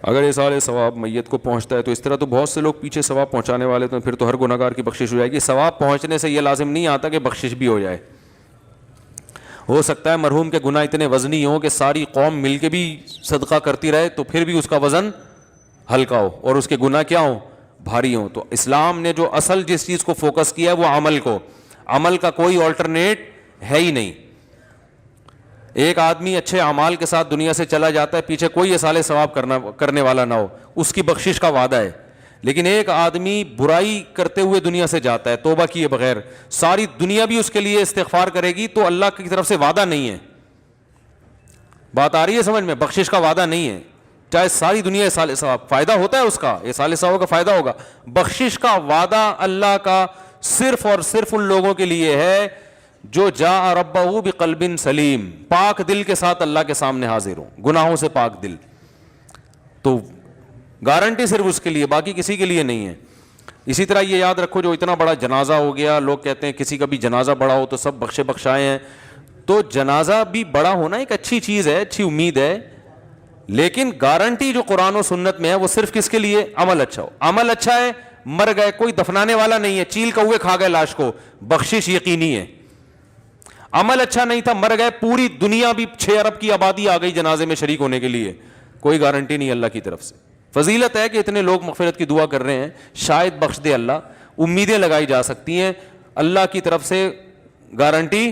اگر اصال ثواب میت کو پہنچتا ہے تو اس طرح تو بہت سے لوگ پیچھے ثواب پہنچانے والے تو پھر تو ہر گناہ گار کی بخشش ہو جائے گی. ثواب پہنچنے سے یہ لازم نہیں آتا کہ بخشش بھی ہو جائے. ہو سکتا ہے مرحوم کے گناہ اتنے وزنی ہوں کہ ساری قوم مل کے بھی صدقہ کرتی رہے تو پھر بھی اس کا وزن ہلکا ہو اور اس کے گناہ کیا ہوں, بھاری ہوں. تو اسلام نے جو اصل جس چیز کو فوکس کیا ہے وہ عمل کو, عمل کا کوئی آلٹرنیٹ ہے ہی نہیں. ایک آدمی اچھے اعمال کے ساتھ دنیا سے چلا جاتا ہے, پیچھے کوئی اصالِ ثواب کرنے والا نہ ہو, اس کی بخشش کا وعدہ ہے. لیکن ایک آدمی برائی کرتے ہوئے دنیا سے جاتا ہے توبہ کیے بغیر, ساری دنیا بھی اس کے لیے استغفار کرے گی تو اللہ کی طرف سے وعدہ نہیں ہے. بات آ رہی ہے سمجھ میں؟ بخشش کا وعدہ نہیں ہے. چاہے ساری دنیا اصالِ ثواب, فائدہ ہوتا ہے اس کا, اصالِ ثواب کا فائدہ ہوگا. بخشش کا وعدہ اللہ کا صرف اور صرف ان لوگوں کے لیے ہے جو جاء ربہ بقلب سلیم, پاک دل کے ساتھ اللہ کے سامنے حاضر ہوں, گناہوں سے پاک دل. تو گارنٹی صرف اس کے لیے, باقی کسی کے لیے نہیں ہے. اسی طرح یہ یاد رکھو, جو اتنا بڑا جنازہ ہو گیا, لوگ کہتے ہیں کسی کا بھی جنازہ بڑا ہو تو سب بخشے بخشائے ہیں. تو جنازہ بھی بڑا ہونا ایک اچھی چیز ہے, اچھی امید ہے, لیکن گارنٹی جو قرآن و سنت میں ہے وہ صرف کس کے لیے؟ عمل اچھا ہو. عمل اچھا ہے, مر گئے, کوئی دفنانے والا نہیں ہے, چیل کوے کھا گئے لاش کو, بخشش یقینی ہے. عمل اچھا نہیں تھا, مر گئے, پوری دنیا بھی 6 ارب کی آبادی آ گئی جنازے میں شریک ہونے کے لیے, کوئی گارنٹی نہیں اللہ کی طرف سے. فضیلت ہے کہ اتنے لوگ مغفرت کی دعا کر رہے ہیں, شاید بخش دے اللہ, امیدیں لگائی جا سکتی ہیں. اللہ کی طرف سے گارنٹی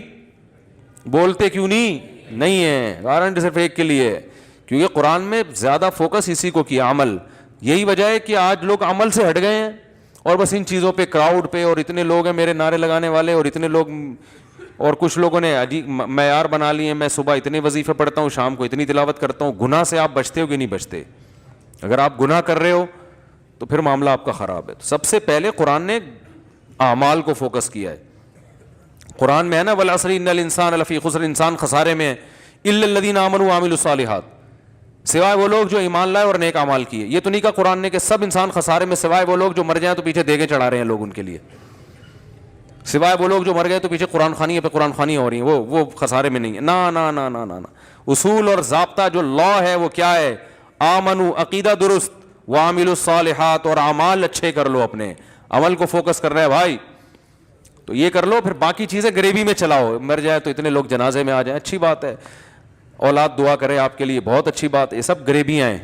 بولتے کیوں نہیں ہے, گارنٹی صرف ایک کے لیے ہے, کیونکہ قرآن میں زیادہ فوکس اسی کو کیا, عمل. یہی وجہ ہے کہ آج لوگ عمل سے ہٹ گئے ہیں اور بس ان چیزوں پہ, کراؤڈ پہ, اور اتنے لوگ ہیں میرے نعرے لگانے والے, اور اتنے لوگ, اور کچھ لوگوں نے عجیب معیار بنا لیے ہیں, میں صبح اتنے وظیفے پڑھتا ہوں, شام کو اتنی تلاوت کرتا ہوں. گناہ سے آپ بچتے ہو کہ نہیں بچتے؟ اگر آپ گناہ کر رہے ہو تو پھر معاملہ آپ کا خراب ہے. تو سب سے پہلے قرآن نے اعمال کو فوکس کیا ہے. قرآن میں ہے نا, والعصر ان الانسان لفی خسر, انسان خسارے میں ہے, الا الذین آمنوا وعملوا الصالحات, سوائے وہ لوگ جو ایمان لائے اور نیک اعمال کیے. یہ تو نہیں کہا قرآن نے کہ سب انسان خسارے میں, سوائے وہ لوگ جو مر جائیں تو پیچھے دیگیں چڑھا رہے ہیں لوگ ان کے لیے, سوائے وہ لوگ جو مر گئے تو پیچھے قرآن خوانی پہ قرآن خوانی ہو رہی ہیں, وہ خسارے میں نہیں ہے. نا نا نا نا نا, اصول اور ضابطہ جو لا ہے وہ کیا ہے؟ آمنو, عقیدہ درست, وعملوا الصالحات, اور اعمال اچھے کر لو, اپنے عمل کو فوکس کر رہے ہیں بھائی تو یہ کر لو, پھر باقی چیزیں گریبی میں چلاؤ. مر جائے تو اتنے لوگ جنازے میں آ جائیں, اچھی بات ہے, اولاد دعا کرے آپ کے لیے, بہت اچھی بات. یہ سب گریبیاں ہیں.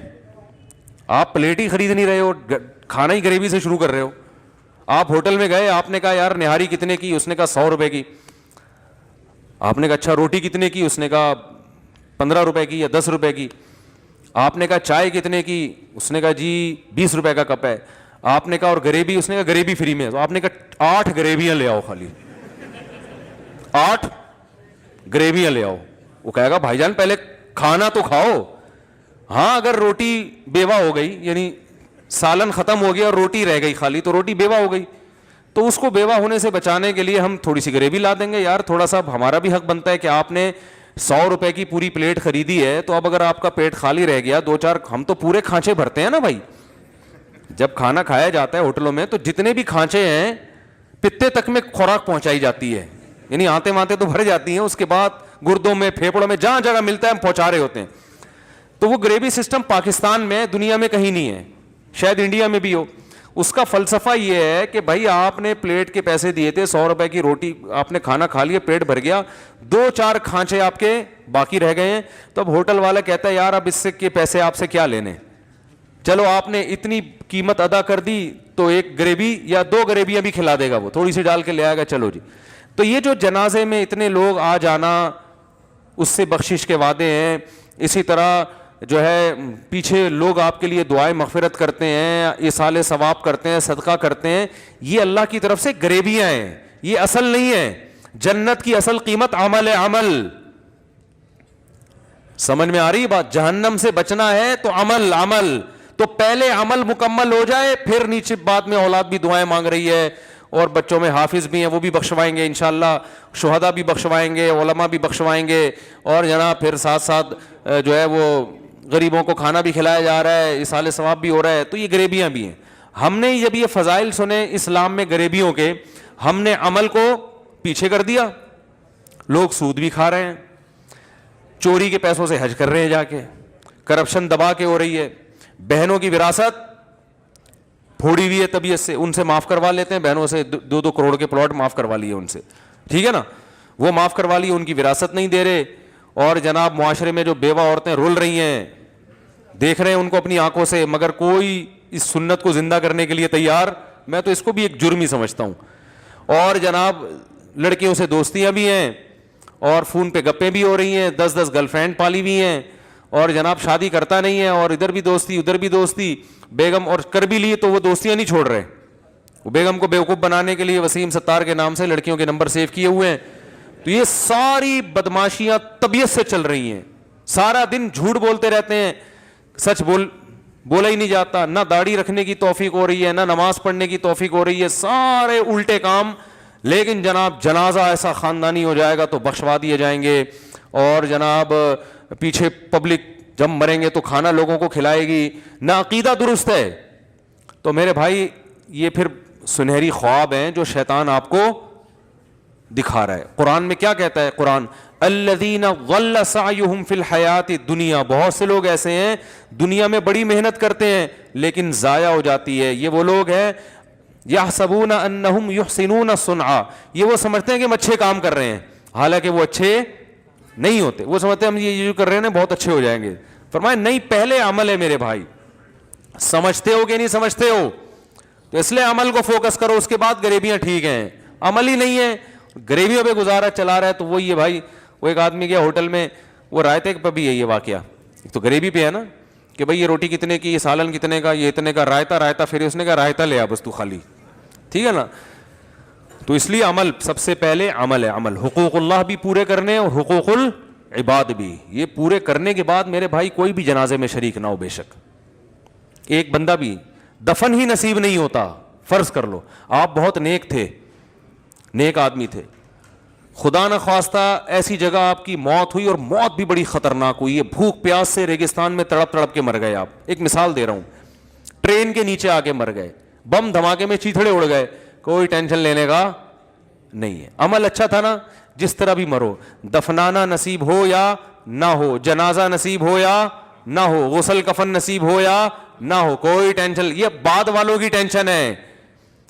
آپ پلیٹ ہی خرید نہیں رہے ہو, کھانا ہی گریبی سے شروع کر رہے ہو. آپ ہوٹل میں گئے, آپ نے کہا یار نہاری کتنے کی, اس نے کہا 100 روپے کی. آپ نے کہا اچھا روٹی کتنے کی, اس نے کہا 15 روپے کی یا 10 روپے کی. آپ نے کہا چائے کتنے کی, اس نے کہا جی 20 روپے کا کپ ہے. آپ نے کہا اور گریبی, اس نے کہا گریبی فری میں. تو آپ نے کہا 8 گریبیاں لے آؤ, خالی 8 گریبیاں لے آؤ. وہ کہے گا بھائی جان پہلے کھانا تو کھاؤ. ہاں اگر روٹی بیوہ ہو گئی, یعنی سالن ختم ہو گیا اور روٹی رہ گئی خالی, تو روٹی بیوہ ہو گئی, تو اس کو بیوہ ہونے سے بچانے کے لیے ہم تھوڑی سی گریوی لا دیں گے. یار تھوڑا سا ہمارا بھی حق بنتا ہے کہ آپ نے 100 روپے کی پوری پلیٹ خریدی ہے, تو اب اگر آپ کا پیٹ خالی رہ گیا, 2-4, ہم تو پورے کھانچے بھرتے ہیں نا بھائی. جب کھانا کھایا جاتا ہے ہوٹلوں میں تو جتنے بھی کھانچے ہیں پتے تک میں خوراک پہنچائی جاتی ہے, یعنی آتے ماتے تو بھر جاتی ہیں, اس کے بعد گردوں میں, پھیپڑوں میں, جہاں جگہ ملتا ہے ہم پہنچا رہے ہوتے ہیں. تو وہ گریوی سسٹم پاکستان میں, دنیا میں کہیں نہیں ہے, شاید انڈیا میں بھی ہو. اس کا فلسفہ یہ ہے کہ بھائی آپ نے پلیٹ کے پیسے دیے تھے, 100 روپے کی روٹی, آپ نے کھانا کھا لیا, پیٹ بھر گیا, 2-4 کھانچے آپ کے باقی رہ گئے ہیں, تو اب ہوٹل والا کہتا ہے یار اب اس سے کے پیسے آپ سے کیا لینے, چلو آپ نے اتنی قیمت ادا کر دی تو 1 گریوی یا 2 گریویاں بھی کھلا دے گا, وہ تھوڑی سی ڈال کے لے آئے گا, چلو جی. تو یہ جو جنازے میں اتنے لوگ آ جانا, اس سے بخشش کے وعدے ہیں. اسی طرح جو ہے پیچھے لوگ آپ کے لیے دعائیں مغفرت کرتے ہیں, ایصال ثواب کرتے ہیں, صدقہ کرتے ہیں, یہ اللہ کی طرف سے گریبیاں ہیں, یہ اصل نہیں ہے. جنت کی اصل قیمت عمل ہے, عمل. سمجھ میں آ رہی بات؟ جہنم سے بچنا ہے تو عمل. تو پہلے عمل مکمل ہو جائے, پھر نیچے بعد میں اولاد بھی دعائیں مانگ رہی ہے, اور بچوں میں حافظ بھی ہیں, وہ بھی بخشوائیں گے انشاءاللہ, شہداء بھی بخشوائیں گے, علماء بھی بخشوائیں گے, اور جناب پھر ساتھ ساتھ جو ہے وہ غریبوں کو کھانا بھی کھلایا جا رہا ہے, ایصال ثواب بھی ہو رہا ہے. تو یہ گریبیاں بھی ہیں. ہم نے جب یہ فضائل سنے اسلام میں گریبیوں کے, ہم نے عمل کو پیچھے کر دیا. لوگ سود بھی کھا رہے ہیں, چوری کے پیسوں سے حج کر رہے ہیں جا کے, کرپشن دبا کے ہو رہی ہے, بہنوں کی وراثت پھوڑی ہوئی ہے طبیعت سے, ان سے معاف کروا لیتے ہیں, بہنوں سے 2-2 کروڑ کے پلاٹ معاف کروا لیے ان سے, ٹھیک ہے نا, وہ معاف کروا لیے, ان کی وراثت نہیں دے رہے. اور جناب معاشرے میں جو بیوہ عورتیں رول رہی ہیں, دیکھ رہے ہیں ان کو اپنی آنکھوں سے, مگر کوئی اس سنت کو زندہ کرنے کے لیے تیار. میں تو اس کو بھی ایک جرم ہی سمجھتا ہوں. اور جناب لڑکیوں سے دوستیاں بھی ہیں, اور فون پہ گپیں بھی ہو رہی ہیں, 10 گرل فرینڈ پالی ہوئی ہیں, اور جناب شادی کرتا نہیں ہے, اور ادھر بھی دوستی ادھر بھی دوستی, بیگم, اور کر بھی لیے تو وہ دوستیاں نہیں چھوڑ رہے. وہ بیگم کو بیوقوف بنانے کے لیے وسیم ستار کے نام سے لڑکیوں کے نمبر سیو کیے ہوئے ہیں. تو یہ ساری بدماشیاں طبیعت سے چل رہی ہیں. سارا دن جھوٹ بولتے رہتے ہیں, سچ بولا ہی نہیں جاتا, نہ داڑھی رکھنے کی توفیق ہو رہی ہے, نہ نماز پڑھنے کی توفیق ہو رہی ہے, سارے الٹے کام. لیکن جناب جنازہ ایسا خاندانی ہو جائے گا تو بخشوا دیے جائیں گے, اور جناب پیچھے پبلک جب مریں گے تو کھانا لوگوں کو کھلائے گی, نہ عقیدہ درست ہے. تو میرے بھائی یہ پھر سنہری خواب ہیں جو شیطان آپ کو دکھا رہا ہے. قرآن میں کیا کہتا ہے قرآن, الذین ضل سعیہم فی الحیات الدنیا, بہت سے لوگ ایسے ہیں دنیا میں بڑی محنت کرتے ہیں لیکن ضائع ہو جاتی ہے. یہ وہ لوگ ہیں یحسبون انہم یحسنون صنعا, یہ وہ سمجھتے ہیں کہ ہم اچھے کام کر رہے ہیں, حالانکہ وہ اچھے نہیں ہوتے. وہ سمجھتے ہیں ہم یہ جو کر رہے ہیں بہت اچھے ہو جائیں گے. فرمایا نہیں, پہلے عمل ہے میرے بھائی. سمجھتے ہو کہ نہیں سمجھتے ہو, تو اس لیے عمل کو فوکس کرو, اس کے بعد غریبیاں ٹھیک ہیں. عمل ہی نہیں ہے, غریبیوں پہ گزارا چلا رہا ہے, تو وہی ہے بھائی. وہ ایک آدمی گیا ہوٹل میں, وہ رائتے پہ بھی ہے یہ واقعہ, ایک تو غریبی پہ ہے نا کہ بھائی یہ روٹی کتنے کی, یہ سالن کتنے کا, یہ اتنے کا, رائتا, پھر اس نے کہا رائتا لے آ بس تو خالی, ٹھیک ہے نا. تو اس لیے عمل سب سے پہلے عمل ہے. عمل حقوق اللہ بھی پورے کرنے اور حقوق العباد بھی, یہ پورے کرنے کے بعد میرے بھائی کوئی بھی جنازے میں شریک نہ ہو. بے شک ایک بندہ بھی دفن ہی نصیب نہیں ہوتا. فرض کر لو آپ بہت نیک تھے, نیک آدمی تھے, خدا نہ خواستہ ایسی جگہ آپ کی موت ہوئی, اور موت بھی بڑی خطرناک ہوئی ہے, بھوک پیاس سے ریگستان میں تڑپ تڑپ کے مر گئے آپ. ایک مثال دے رہا ہوں, ٹرین کے نیچے آ کے مر گئے, بم دھماکے میں چیتھڑے اڑ گئے, کوئی ٹینشن لینے کا نہیں ہے. عمل اچھا تھا نا, جس طرح بھی مرو, دفنانا نصیب ہو یا نہ ہو, جنازہ نصیب ہو یا نہ ہو, غسل کفن نصیب ہو یا نہ ہو, کوئی ٹینشن. یہ بعد والوں کی ٹینشن ہے.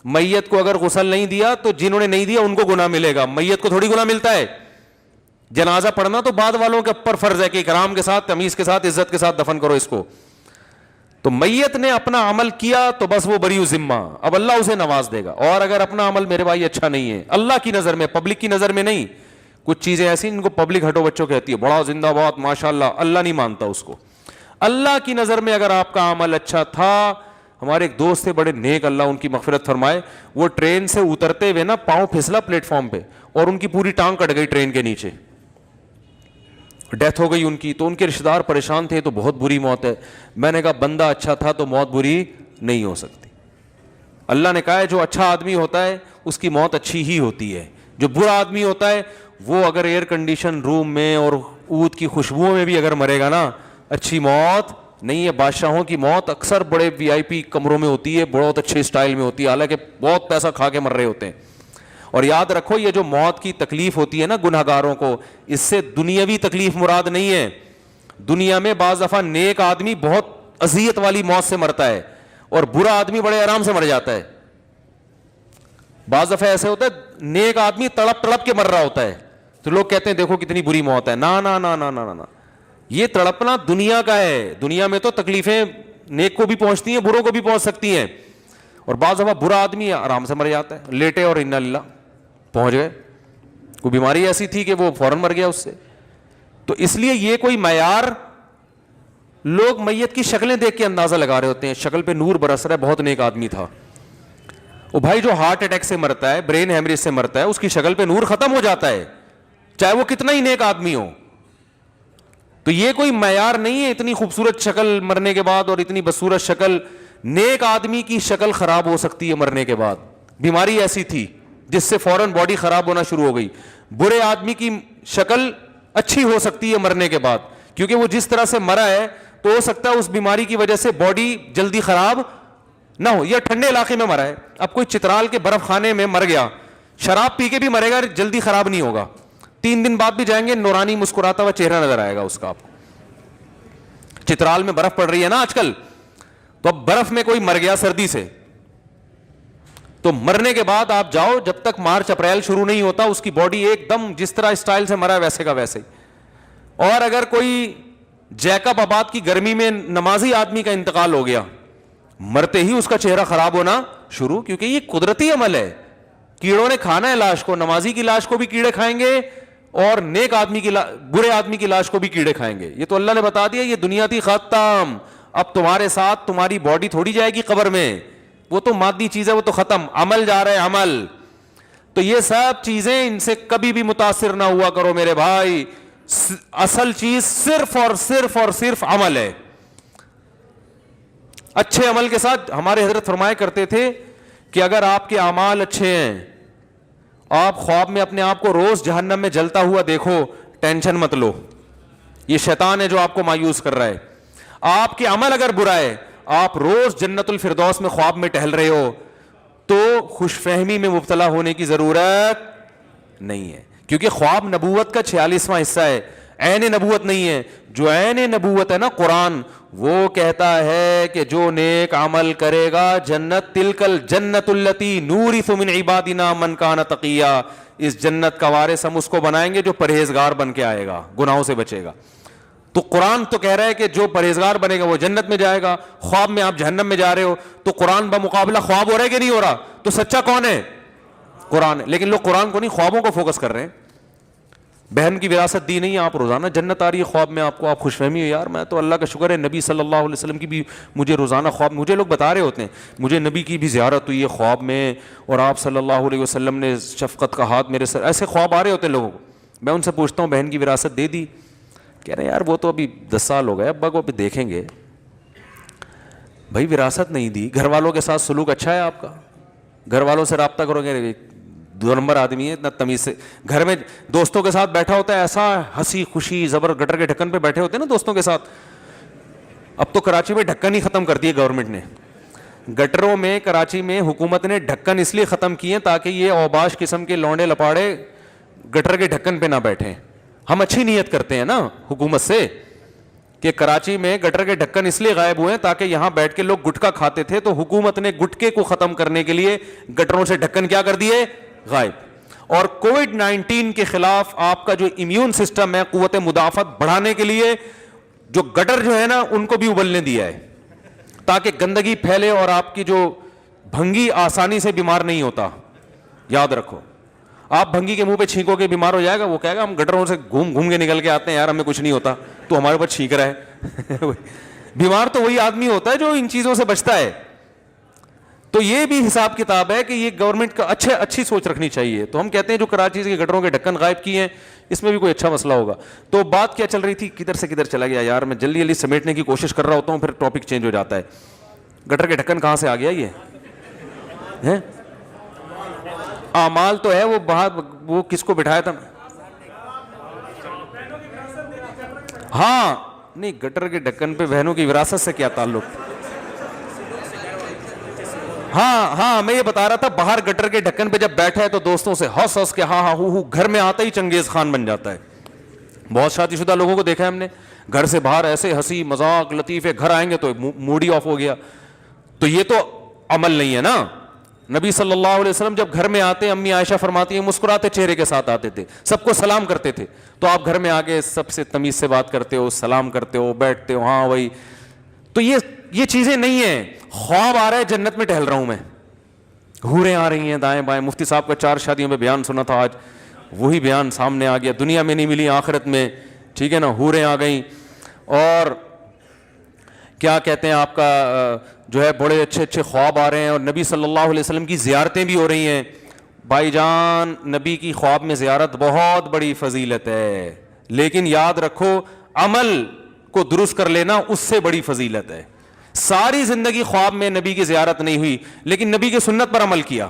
میت کو اگر غسل نہیں دیا تو جنہوں نے نہیں دیا ان کو گناہ ملے گا, میت کو تھوڑی گناہ ملتا ہے. جنازہ پڑھنا تو بعد والوں کے اوپر فرض ہے کہ اکرام کے ساتھ, تمیز کے ساتھ, عزت کے ساتھ دفن کرو اس کو. تو میت نے اپنا عمل کیا تو بس وہ بری ذمہ, اب اللہ اسے نواز دے گا. اور اگر اپنا عمل میرے بھائی اچھا نہیں ہے, اللہ کی نظر میں, پبلک کی نظر میں نہیں, کچھ چیزیں ایسی ان کو پبلک ہٹو بچوں کہتی ہے, بڑا زندہ باد ماشاءاللہ, اللہ نہیں مانتا اس کو. اللہ کی نظر میں اگر آپ کا عمل اچھا تھا, ہمارے ایک دوست تھے بڑے نیک, اللہ ان کی مغفرت فرمائے, وہ ٹرین سے اترتے ہوئے نا پاؤں پھسلا پلیٹ فارم پہ, اور ان کی پوری ٹانگ کٹ گئی ٹرین کے نیچے, ڈیتھ ہو گئی ان کی. تو ان کے رشتہ دار پریشان تھے, تو بہت بری موت ہے. میں نے کہا بندہ اچھا تھا تو موت بری نہیں ہو سکتی. اللہ نے کہا ہے جو اچھا آدمی ہوتا ہے اس کی موت اچھی ہی ہوتی ہے, جو برا آدمی ہوتا ہے وہ اگر ایئر کنڈیشن روم میں اور عود کی خوشبوؤں میں بھی اگر مرے گا نا, اچھی موت نہیں ہے. بادشاہوں کی موت اکثر بڑے وی آئی پی کمروں میں ہوتی ہے, بہت اچھے اسٹائل میں ہوتی ہے, حالانکہ بہت پیسہ کھا کے مر رہے ہوتے ہیں. اور یاد رکھو یہ جو موت کی تکلیف ہوتی ہے نا گناہ گاروں کو, اس سے دنیاوی تکلیف مراد نہیں ہے. دنیا میں بعض دفعہ نیک آدمی بہت اذیت والی موت سے مرتا ہے, اور برا آدمی بڑے آرام سے مر جاتا ہے. بعض دفعہ ایسے ہوتا ہے نیک آدمی تڑپ تڑپ کے مر رہا ہوتا ہے, تو لوگ کہتے ہیں دیکھو کتنی بری موت ہے. نا نا نا نا نا نا, یہ تڑپنا دنیا کا ہے. دنیا میں تو تکلیفیں نیک کو بھی پہنچتی ہیں, بروں کو بھی پہنچ سکتی ہیں. اور بعض دفعہ برا آدمی آرام سے مر جاتا ہے, لیٹے اور انا للہ پہنچ گئے, کوئی بیماری ایسی تھی کہ وہ فوراً مر گیا اس سے. تو اس لیے یہ کوئی معیار, لوگ میت کی شکلیں دیکھ کے اندازہ لگا رہے ہوتے ہیں, شکل پہ نور برس رہا ہے, بہت نیک آدمی تھا. وہ بھائی جو ہارٹ اٹیک سے مرتا ہے, برین ہیمریج سے مرتا ہے, اس کی شکل پہ نور ختم ہو جاتا ہے, چاہے وہ کتنا ہی نیک آدمی ہو. تو یہ کوئی معیار نہیں ہے اتنی خوبصورت شکل مرنے کے بعد اور اتنی بدصورت شکل. نیک آدمی کی شکل خراب ہو سکتی ہے مرنے کے بعد, بیماری ایسی تھی جس سے فوراً باڈی خراب ہونا شروع ہو گئی. برے آدمی کی شکل اچھی ہو سکتی ہے مرنے کے بعد, کیونکہ وہ جس طرح سے مرا ہے تو ہو سکتا ہے اس بیماری کی وجہ سے باڈی جلدی خراب نہ ہو, یا ٹھنڈے علاقے میں مرا ہے. اب کوئی چترال کے برف خانے میں مر گیا, شراب پی کے بھی مرے گا, جلدی خراب نہیں ہوگا, 3 دن بعد بھی جائیں گے نورانی مسکراتا ہوا چہرہ نظر آئے گا اس کا. آپ چترال میں برف پڑ رہی ہے نا آج کل, تو اب برف میں کوئی مر گیا سردی سے, تو مرنے کے بعد آپ جاؤ, جب تک مارچ اپریل شروع نہیں ہوتا اس کی باڈی ایک دم جس طرح اسٹائل سے مرا ہے ویسے کا ویسے ہی. اور اگر کوئی جیکب آباد کی گرمی میں نمازی آدمی کا انتقال ہو گیا, مرتے ہی اس کا چہرہ خراب ہونا شروع, کیونکہ یہ قدرتی عمل ہے, کیڑوں نے کھانا ہے لاش کو, نمازی کی لاش کو بھی کیڑے کھائیں گے اور نیک آدمی کی برے آدمی کی لاش کو بھی کیڑے کھائیں گے. یہ تو اللہ نے بتا دیا, یہ دنیا تھی ختم, اب تمہارے ساتھ تمہاری باڈی تھوڑی جائے گی قبر میں, وہ تو مادی چیز ہے, وہ تو ختم, عمل جا رہا ہے عمل. تو یہ سب چیزیں ان سے کبھی بھی متاثر نہ ہوا کرو میرے بھائی, اصل چیز صرف اور صرف عمل ہے. اچھے عمل کے ساتھ ہمارے حضرت فرمایا کرتے تھے کہ اگر آپ کے اعمال اچھے ہیں, آپ خواب میں اپنے آپ کو روز جہنم میں جلتا ہوا دیکھو, ٹینشن مت لو, یہ شیطان ہے جو آپ کو مایوس کر رہا ہے. آپ کے عمل اگر برا ہے, آپ روز جنت الفردوس میں خواب میں ٹہل رہے ہو, تو خوش فہمی میں مبتلا ہونے کی ضرورت نہیں ہے, کیونکہ خواب نبوت کا 46واں حصہ ہے, عین نبوت نہیں ہے. جو عین نبوت ہے نا قرآن, وہ کہتا ہے کہ جو نیک عمل کرے گا جنت, تلکل جنت التی نورث من عبادنا من کان تقیا, اس جنت کا وارث ہم اس کو بنائیں گے جو پرہیزگار بن کے آئے گا, گناہوں سے بچے گا. تو قرآن تو کہہ رہا ہے کہ جو پرہیزگار بنے گا وہ جنت میں جائے گا. خواب میں آپ جہنم میں جا رہے ہو, تو قرآن بمقابلہ خواب ہو رہا ہے کہ نہیں ہو رہا؟ تو سچا کون ہے؟ قرآن ہے. لیکن لوگ قرآن کو نہیں, خوابوں کو فوکس کر رہے ہیں. بہن کی وراثت دی نہیں, آپ روزانہ جنت آ رہی ہے خواب میں آپ کو, آپ خوش فہمی ہو, یار میں تو اللہ کا شکر ہے نبی صلی اللہ علیہ وسلم کی بھی مجھے روزانہ خواب, مجھے لوگ بتا رہے ہوتے ہیں مجھے نبی کی بھی زیارت ہوئی ہے خواب میں, اور آپ صلی اللہ علیہ وسلم نے شفقت کا ہاتھ میرے سر, ایسے خواب آ رہے ہوتے ہیں لوگوں کو. میں ان سے پوچھتا ہوں بہن کی وراثت دے دی؟ کہہ رہے ہیں یار وہ تو ابھی 10 سال ہو گئے, ابا کو ابھی دیکھیں گے. بھائی وراثت نہیں دی, گھر والوں کے ساتھ سلوک اچھا ہے آپ کا, گھر والوں سے رابطہ کرو گے, 2 نمبر آدمی ہے, اتنا تمیز سے گھر میں دوستوں کے ساتھ بیٹھا ہوتا ہے, ایسا ہنسی خوشی زبر, گٹر کے ڈھکن پہ بیٹھے ہوتے ہیں نا دوستوں کے ساتھ. اب تو کراچی میں ڈھکن ہی ختم کر دیے گورنمنٹ نے, گٹروں میں کراچی میں حکومت نے ڈھکن اس لیے ختم کیے تاکہ یہ اوباش قسم کے لونڈے لپاڑے گٹر کے ڈھکن پہ نہ بیٹھیں. ہم اچھی نیت کرتے ہیں نا حکومت سے کہ کراچی میں گٹر کے ڈھکن اس لیے غائب ہوئے تاکہ یہاں بیٹھ کے لوگ گٹکا کھاتے تھے, تو حکومت نے گٹکے کو ختم کرنے کے لیے گٹروں سے ڈھکن کیا کر دیے, غائب. اور کووڈ-19 کے خلاف آپ کا جو امیون سسٹم ہے, قوت مدافعت بڑھانے کے لیے جو گٹر جو ہے نا ان کو بھی ابلنے دیا ہے تاکہ گندگی پھیلے اور آپ کی جو بھنگی آسانی سے بیمار نہیں ہوتا. یاد رکھو, آپ بھنگی کے منہ پہ چھینکو کے بیمار ہو جائے گا, وہ کہے گا ہم گٹروں سے گھوم کے نکل کے آتے ہیں یار, ہمیں کچھ نہیں ہوتا, تو ہمارے اوپر چھینک رہا ہے. بیمار تو وہی آدمی ہوتا ہے جو ان چیزوں سے بچتا ہے. تو یہ بھی حساب کتاب ہے کہ یہ گورنمنٹ کا اچھی سوچ رکھنی چاہیے. تو ہم کہتے ہیں جو کراچی کے گٹروں کے ڈھکن غائب کیے ہیں اس میں بھی کوئی اچھا مسئلہ ہوگا. تو بات کیا چل رہی تھی, کدھر سے کدھر چلا گیا یار, میں جلدی جلدی سمیٹنے کی کوشش کر رہا ہوتا ہوں, پھر ٹاپک چینج ہو جاتا ہے. گٹر کے ڈھکن کہاں سے آ گیا یہ اعمال تو ہے, وہ باہر وہ کس کو بٹھایا تھا, ہاں نہیں گٹر کے ڈھکن پہ بہنوں کی وراثت سے کیا تعلق. ہاں میں یہ بتا رہا تھا, باہر گٹر کے ڈھکن پہ جب بیٹھا ہے تو دوستوں سے ہنس ہنس کے ہاں ہو, گھر میں آتا ہی چنگیز خان بن جاتا ہے. بہت شادی شدہ لوگوں کو دیکھا ہے ہم نے, گھر سے باہر ایسے ہنسی مذاق لطیفے, گھر آئیں گے تو موڈ ہی آف ہو گیا. تو یہ تو عمل نہیں ہے نا. نبی صلی اللہ علیہ وسلم جب گھر میں آتے, امی عائشہ فرماتی ہیں مسکراتے چہرے کے ساتھ آتے تھے, سب کو سلام کرتے تھے. تو آپ گھر میں آگے سب سے تمیز سے بات کرتے ہو, سلام کرتے ہو, بیٹھتے ہو, ہاں وہی. تو یہ چیزیں نہیں ہیں. خواب آ رہا ہے جنت میں ٹہل رہا ہوں میں, حوریں آ رہی ہیں دائیں بائیں. مفتی صاحب کا 4 شادیوں میں بیان سنا تھا, آج وہی بیان سامنے آ گیا. دنیا میں نہیں ملی, آخرت میں, ٹھیک ہے نا, حوریں آ گئیں. اور کیا کہتے ہیں آپ کا جو ہے بڑے اچھے اچھے خواب آ رہے ہیں, اور نبی صلی اللہ علیہ وسلم کی زیارتیں بھی ہو رہی ہیں. بھائی جان, نبی کی خواب میں زیارت بہت بڑی فضیلت ہے, لیکن یاد رکھو عمل کو درست کر لینا اس سے بڑی فضیلت ہے. ساری زندگی خواب میں نبی کی زیارت نہیں ہوئی, لیکن نبی کی سنت پر عمل کیا.